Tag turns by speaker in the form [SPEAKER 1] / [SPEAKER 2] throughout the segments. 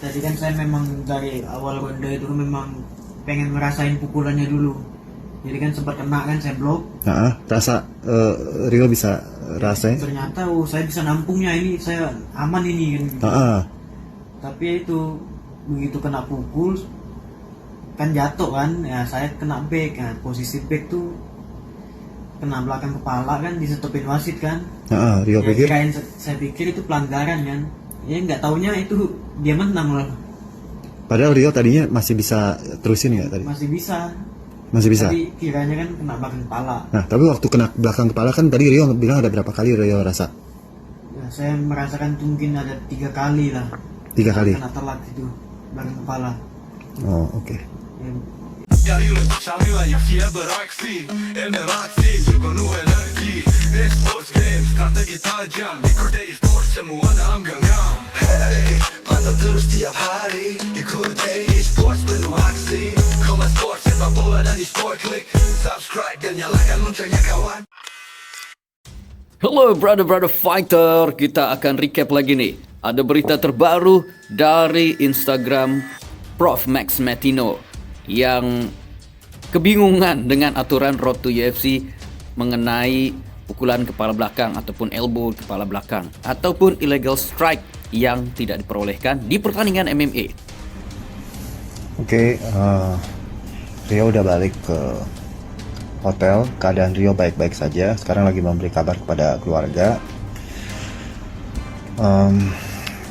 [SPEAKER 1] Tadi kan saya memang dari awal ronde itu memang pengen ngerasain pukulannya dulu. Jadi kan sempat kena kan saya blok.
[SPEAKER 2] Rasa Rio bisa rasain?
[SPEAKER 1] Ternyata saya bisa nampungnya, ini saya aman ini kan. Tapi itu begitu kena pukul kan jatuh kan, ya saya kena back. Nah, posisi back tuh kena belakang kepala kan, disetopin wasit kan.
[SPEAKER 2] Rio
[SPEAKER 1] Ya,
[SPEAKER 2] pikir?
[SPEAKER 1] saya pikir itu pelanggaran kan. Ya nggak taunya itu dia menang loh.
[SPEAKER 2] Padahal Rio tadinya masih bisa terusin ya tadi?
[SPEAKER 1] Masih bisa.
[SPEAKER 2] Masih bisa?
[SPEAKER 1] Tapi kiranya kan kena belakang kepala.
[SPEAKER 2] Nah, tapi waktu kena belakang kepala kan tadi Rio bilang ada berapa kali Rio rasa?
[SPEAKER 1] Ya, saya merasakan tuh mungkin ada 3 kali lah.
[SPEAKER 2] 3 kali?
[SPEAKER 1] Kena telak itu belakang kepala.
[SPEAKER 2] Oh, oke.
[SPEAKER 1] Ya,
[SPEAKER 3] Jag vill charmera, jag feber axi Eller axi, sugar nu energi Sportsgame, strategi tajam Ikut dari sport, semua anggang Hey, pantau terus tiap hari Ikut dari sports penuh aksi Komen sport, sepak bola dan di sport klik Subscribe dan nyalakan loncengnya kawan.
[SPEAKER 4] Halo brother fighter, kita akan recap lagi nih. Ada berita terbaru dari Instagram Prof Max Metino yang kebingungan dengan aturan Road to UFC mengenai pukulan kepala belakang ataupun elbow kepala belakang ataupun illegal strike yang tidak diperolehkan di pertandingan MMA.
[SPEAKER 2] Oke, Rio udah balik ke hotel. Keadaan Rio baik-baik saja. Sekarang lagi memberi kabar kepada keluarga.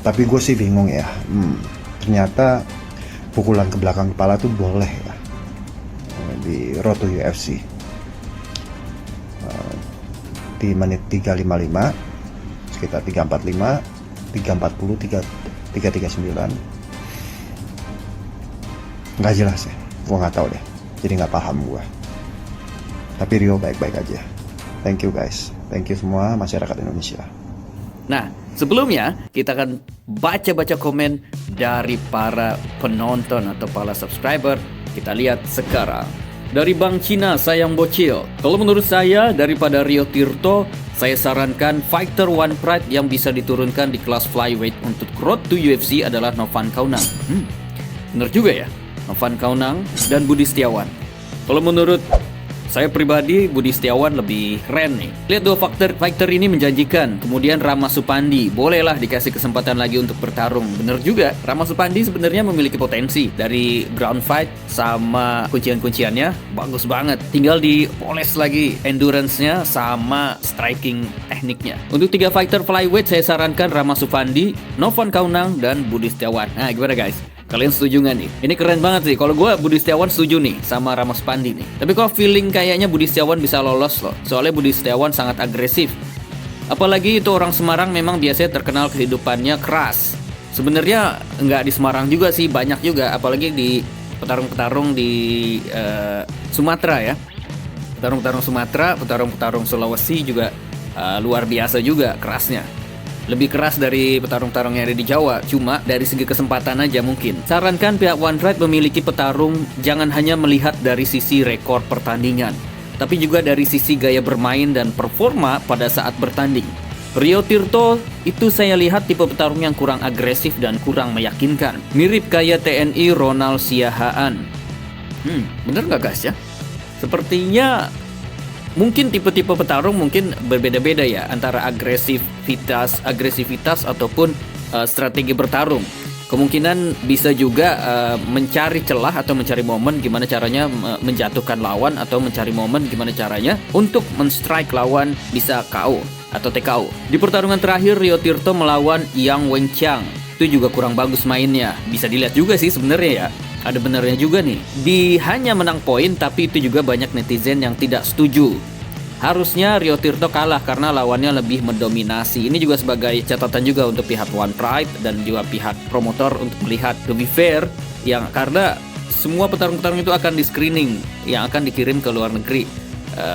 [SPEAKER 2] Tapi gue sih bingung ya. Ternyata pukulan ke belakang kepala tuh boleh ya di Road to UFC. Di menit 355, sekitar 345, 340, 339. Nggak jelas ya, gue nggak tahu deh. Jadi nggak paham gue. Tapi Rio baik-baik aja. Thank you guys. Thank you semua masyarakat Indonesia.
[SPEAKER 4] Nah, sebelumnya kita akan baca-baca komen dari para penonton atau para subscriber. Kita lihat sekarang. Dari Bang Cina, sayang bocil. Kalau menurut saya, daripada Rio Tirto, saya sarankan fighter One Pride yang bisa diturunkan di kelas flyweight untuk Road to UFC adalah Novan Kaunang. Bener juga ya, Novan Kaunang dan Budi Setiawan. Kalau menurut saya pribadi, Budi Setiawan lebih keren nih. Lihat dua fighter ini menjanjikan. Kemudian Rama Supandi, bolehlah dikasih kesempatan lagi untuk bertarung. Bener juga, Rama Supandi sebenarnya memiliki potensi. Dari ground fight sama kuncian-kunciannya, bagus banget. Tinggal dipoles lagi endurance-nya sama striking tekniknya. Untuk 3 fighter flyweight, saya sarankan Rama Supandi, Novan Kaunang, dan Budi Setiawan. Nah, gimana guys? Kalian setuju nggak nih? Ini keren banget sih. Kalau gue Budi Setiawan setuju nih sama Rama Supandi nih. Tapi kok feeling kayaknya Budi Setiawan bisa lolos loh. Soalnya Budi Setiawan sangat agresif. Apalagi itu orang Semarang memang biasanya terkenal kehidupannya keras. Sebenarnya nggak di Semarang juga sih, banyak juga. Apalagi di petarung-petarung di Sumatera ya. Petarung-petarung Sumatera, petarung-petarung Sulawesi juga luar biasa juga kerasnya. Lebih keras dari petarung-petarung yang ada di Jawa, cuma dari segi kesempatan aja mungkin. Sarankan pihak One Pride memiliki petarung jangan hanya melihat dari sisi rekor pertandingan, tapi juga dari sisi gaya bermain dan performa pada saat bertanding. Rio Tirto itu saya lihat tipe petarung yang kurang agresif dan kurang meyakinkan. Mirip kayak TNI Ronald Siahaan. Bener nggak guys ya? Sepertinya mungkin tipe-tipe petarung mungkin berbeda-beda ya antara agresivitas ataupun strategi bertarung. Kemungkinan bisa juga mencari celah atau mencari momen gimana caranya menjatuhkan lawan atau mencari momen gimana caranya untuk men-strike lawan bisa KO atau TKO. Di pertarungan terakhir Rio Tirto melawan Yang Wenqiang itu juga kurang bagus mainnya. Bisa dilihat juga sih sebenarnya ya. Ada benernya juga nih. Hanya menang poin tapi itu juga banyak netizen yang tidak setuju. Harusnya Rio Tirto kalah karena lawannya lebih mendominasi. Ini juga sebagai catatan juga untuk pihak One Pride dan juga pihak promotor untuk melihat lebih fair yang karena semua petarung-petarung itu akan di-screening yang akan dikirim ke luar negeri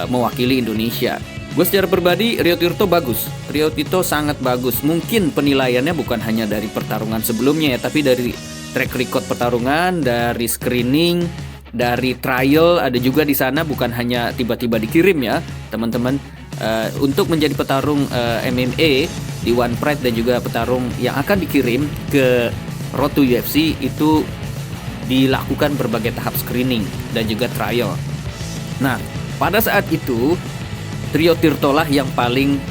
[SPEAKER 4] mewakili Indonesia. Gue secara pribadi Rio Tirto bagus. Rio Tirto sangat bagus. Mungkin penilaiannya bukan hanya dari pertarungan sebelumnya ya, tapi dari track record pertarungan, dari screening, dari trial ada juga di sana, bukan hanya tiba-tiba dikirim ya teman-teman. Untuk menjadi petarung MMA di One Pride dan juga petarung yang akan dikirim ke Road to UFC itu dilakukan berbagai tahap screening dan juga trial. Nah, pada saat itu Rio Tirto lah yang paling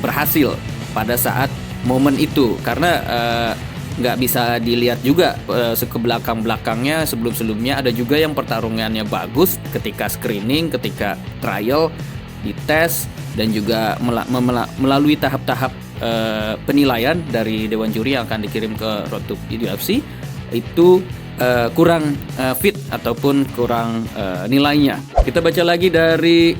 [SPEAKER 4] berhasil pada saat momen itu, karena nggak bisa dilihat juga ke belakangnya sebelumnya ada juga yang pertarungannya bagus ketika screening, ketika trial, dites dan juga melalui tahap-tahap penilaian dari dewan juri yang akan dikirim ke Road to UFC itu kurang fit ataupun kurang nilainya. Kita baca lagi dari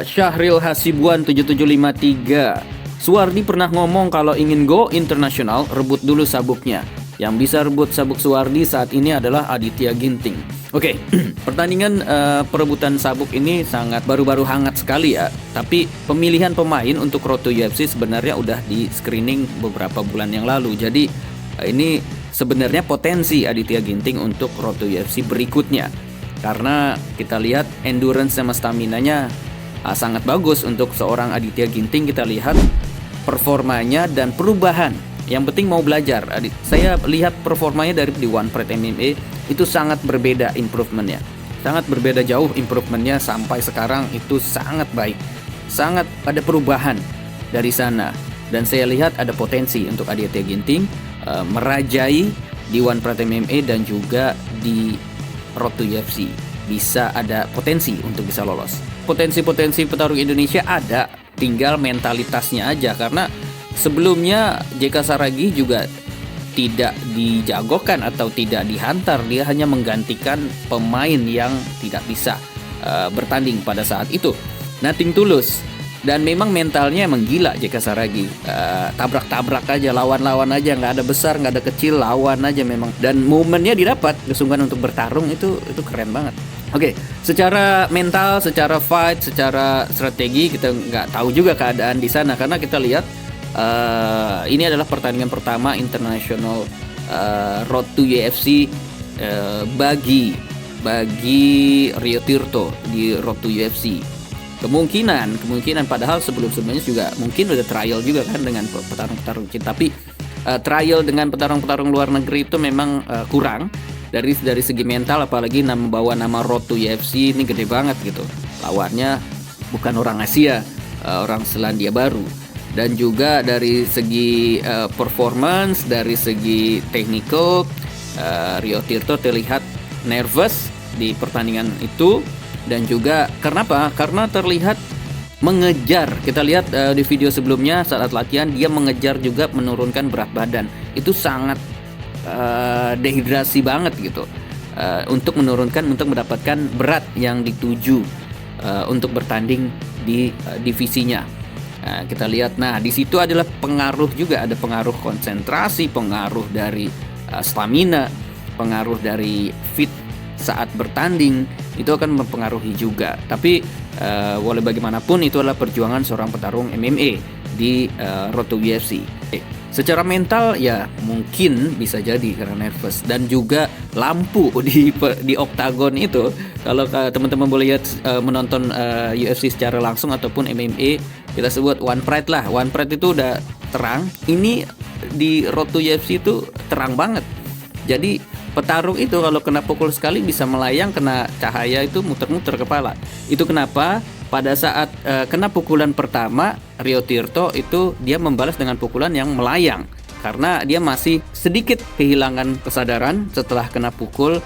[SPEAKER 4] Syahril Hasibuan 7753. Suwardi pernah ngomong kalau ingin go internasional, rebut dulu sabuknya. Yang bisa rebut sabuk Suwardi saat ini adalah Aditya Ginting. Oke, pertandingan perebutan sabuk ini sangat baru-baru hangat sekali ya. Tapi pemilihan pemain untuk Road to UFC sebenarnya udah di screening beberapa bulan yang lalu. Jadi ini sebenarnya potensi Aditya Ginting untuk Road to UFC berikutnya. Karena kita lihat endurance sama stamina-nya sangat bagus untuk seorang Aditya Ginting. Kita lihat performanya dan perubahan. Yang penting mau belajar. Saya lihat performanya dari di One Fight MMA itu sangat berbeda improvementnya. Sangat berbeda jauh improvementnya sampai sekarang itu sangat baik. Sangat ada perubahan dari sana. Dan saya lihat ada potensi untuk Aditya Ginting merajai di One Fight MMA dan juga di Road to UFC. Bisa ada potensi untuk bisa lolos. Potensi-potensi petarung Indonesia ada, tinggal mentalitasnya aja. Karena sebelumnya JK Saragih juga tidak dijagokan atau tidak dihantar, dia hanya menggantikan pemain yang tidak bisa bertanding pada saat itu. Nothing tulus. Dan memang mentalnya emang gila JK Saragih, tabrak-tabrak aja, lawan-lawan aja, nggak ada besar, nggak ada kecil, lawan aja memang. Dan momennya didapat, kesungguhan untuk bertarung itu keren banget. Oke, secara mental, secara fight, secara strategi kita nggak tahu juga keadaan di sana karena kita lihat ini adalah pertandingan pertama international Road to UFC bagi Rio Tirto di Road to UFC. Kemungkinan padahal sebelumnya juga mungkin udah trial juga kan dengan petarung-petarung kita, tapi trial dengan petarung-petarung luar negeri itu memang kurang dari segi mental, apalagi membawa nama Road to UFC ini gede banget gitu. Lawannya bukan orang Asia, orang Selandia Baru. Dan juga dari segi performance, dari segi technical, Rio Tirto terlihat nervous di pertandingan itu. Dan juga kenapa? Karena terlihat mengejar. Kita lihat di video sebelumnya saat latihan dia mengejar juga menurunkan berat badan. Itu sangat dehidrasi banget gitu. Untuk mendapatkan berat yang dituju untuk bertanding di divisinya. Kita lihat, nah di situ adalah pengaruh juga, ada pengaruh konsentrasi, pengaruh dari stamina, pengaruh dari fit saat bertanding, itu akan mempengaruhi juga. Tapi walau bagaimanapun itu adalah perjuangan seorang petarung MMA di Road to UFC. Secara mental ya mungkin bisa jadi karena nervous, dan juga lampu di oktagon itu, kalau teman-teman boleh lihat menonton UFC secara langsung ataupun MMA, kita sebut One Fight lah. One Fight itu udah terang, ini di Road to UFC itu terang banget. Jadi petarung itu kalau kena pukul sekali bisa melayang, kena cahaya itu muter-muter kepala. Itu kenapa pada saat kena pukulan pertama Rio Tirto itu dia membalas dengan pukulan yang melayang, karena dia masih sedikit kehilangan kesadaran setelah kena pukul